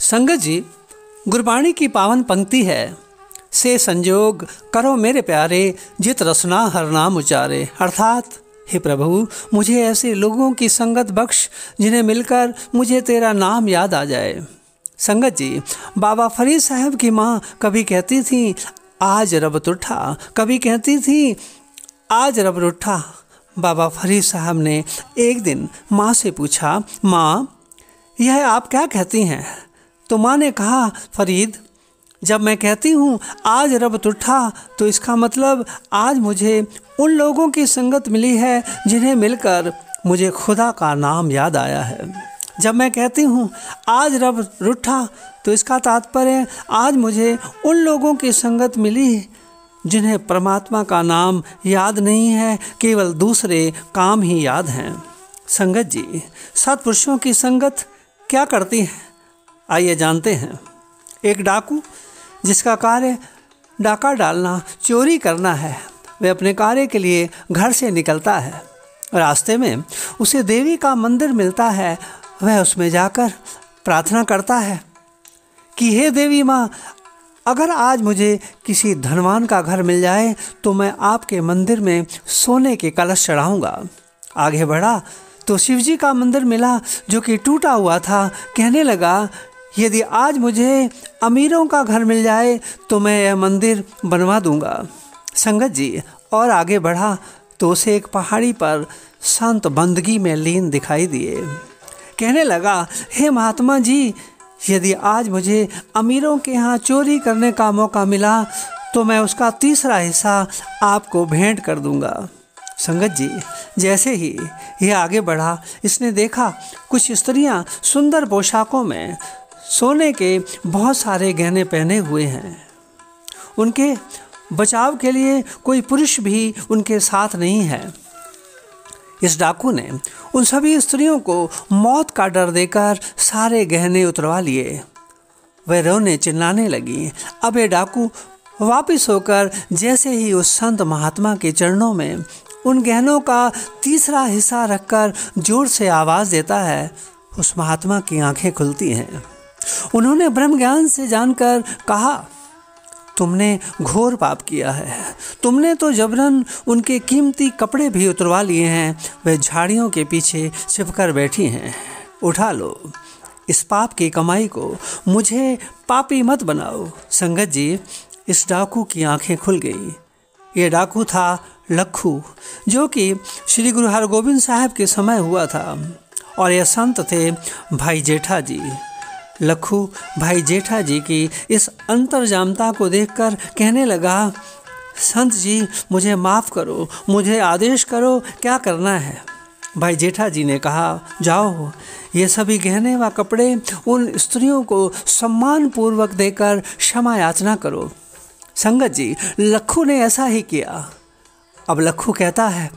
संगत जी, गुरबाणी की पावन पंक्ति है, से संजोग करो मेरे प्यारे, जित रसना हर नाम उचारे। अर्थात हे प्रभु, मुझे ऐसे लोगों की संगत बख्श जिन्हें मिलकर मुझे तेरा नाम याद आ जाए। संगत जी, बाबा फरीद साहब की माँ कभी कहती थी आज रब तुठा, कभी कहती थी आज रब रुठा। बाबा फरीद साहब ने एक दिन माँ से पूछा, माँ यह आप क्या कहती हैं? तो माँ ने कहा, फरीद, जब मैं कहती हूँ आज रब तुठा तो इसका मतलब आज मुझे उन लोगों की संगत मिली है जिन्हें मिलकर मुझे खुदा का नाम याद आया है। जब मैं कहती हूँ आज रब रुठा तो इसका तात्पर्य आज मुझे उन लोगों की संगत मिली जिन्हें परमात्मा का नाम याद नहीं है, केवल दूसरे काम ही याद हैं। संगत जी, सत्पुरुषों की संगत क्या करती है, आइए जानते हैं। एक डाकू जिसका कार्य डाका डालना, चोरी करना है, वह अपने कार्य के लिए घर से निकलता है। रास्ते में उसे देवी का मंदिर मिलता है। वह उसमें जाकर प्रार्थना करता है कि हे देवी माँ, अगर आज मुझे किसी धनवान का घर मिल जाए तो मैं आपके मंदिर में सोने के कलश चढ़ाऊँगा। आगे बढ़ा तो शिवजी का मंदिर मिला जो कि टूटा हुआ था। कहने लगा, यदि आज मुझे अमीरों का घर मिल जाए तो मैं यह मंदिर बनवा दूंगा। संगत जी, और आगे बढ़ा तो उसे एक पहाड़ी पर संत बंदगी में लीन दिखाई दिए। कहने लगा, हे महात्मा जी, यदि आज मुझे अमीरों के यहाँ चोरी करने का मौका मिला तो मैं उसका तीसरा हिस्सा आपको भेंट कर दूंगा। संगत जी, जैसे ही यह आगे बढ़ा, इसने देखा कुछ स्त्रियां सुंदर पोशाकों में सोने के बहुत सारे गहने पहने हुए हैं। उनके बचाव के लिए कोई पुरुष भी उनके साथ नहीं है। इस डाकू ने उन सभी स्त्रियों को मौत का डर देकर सारे गहने उतरवा लिए। वह रोने चिल्लाने लगी। अब ये डाकू वापिस होकर जैसे ही उस संत महात्मा के चरणों में उन गहनों का तीसरा हिस्सा रखकर जोर से आवाज़ देता है, उस महात्मा की आंखें खुलती हैं। उन्होंने ब्रह्म ज्ञान से जानकर कहा, तुमने घोर पाप किया है। तुमने तो जबरन उनके कीमती कपड़े भी उतरवा लिए हैं। वे झाड़ियों के पीछे छिपकर बैठी हैं। उठा लो इस पाप की कमाई को, मुझे पापी मत बनाओ। संगत जी, इस डाकू की आंखें खुल गई। ये डाकू था लखू, जो कि श्री गुरु हरगोविंद साहब के समय हुआ था, और यह संत थे भाई जेठा जी। लखू भाई जेठा जी की इस अंतर्जामता को देखकर कहने लगा, संत जी, मुझे माफ़ करो, मुझे आदेश करो, क्या करना है? भाई जेठा जी ने कहा, जाओ, ये सभी गहने व कपड़े उन स्त्रियों को सम्मानपूर्वक देकर क्षमा याचना करो। संगत जी, लखू ने ऐसा ही किया। अब लखू कहता है,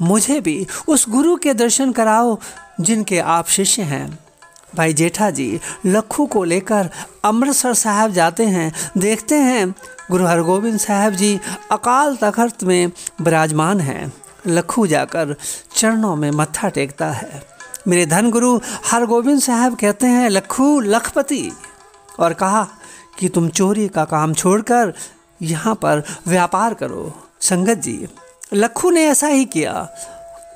मुझे भी उस गुरु के दर्शन कराओ जिनके आप शिष्य हैं। भाई जेठा जी लखू को लेकर अमृतसर साहब जाते हैं। देखते हैं गुरु हरगोविंद साहब जी अकाल तख्त में विराजमान हैं। लखू जाकर चरणों में मत्था टेकता है। मेरे धन गुरु हरगोविंद साहब कहते हैं, लखू लखपति, और कहा कि तुम चोरी का काम छोड़कर यहाँ पर व्यापार करो। संगत जी, लखू ने ऐसा ही किया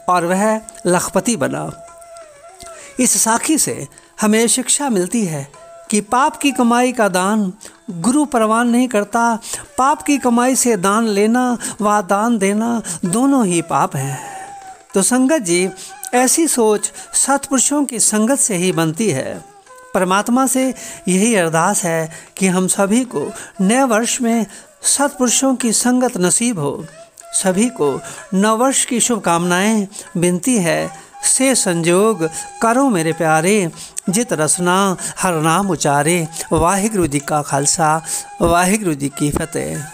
और वह लखपति बना। इस साखी से हमें शिक्षा मिलती है कि पाप की कमाई का दान गुरु परवान नहीं करता। पाप की कमाई से दान लेना व दान देना दोनों ही पाप हैं। तो संगत जी, ऐसी सोच सत्पुरुषों की संगत से ही बनती है। परमात्मा से यही अरदास है कि हम सभी को नए वर्ष में सत्पुरुषों की संगत नसीब हो। सभी को नववर्ष की शुभकामनाएं। विनती है, से संजोग करो मेरे प्यारे, जित रसना हर नाम उचारे। वाहिगुरु जी का खालसा, वाहिगुरु जी की फतेह।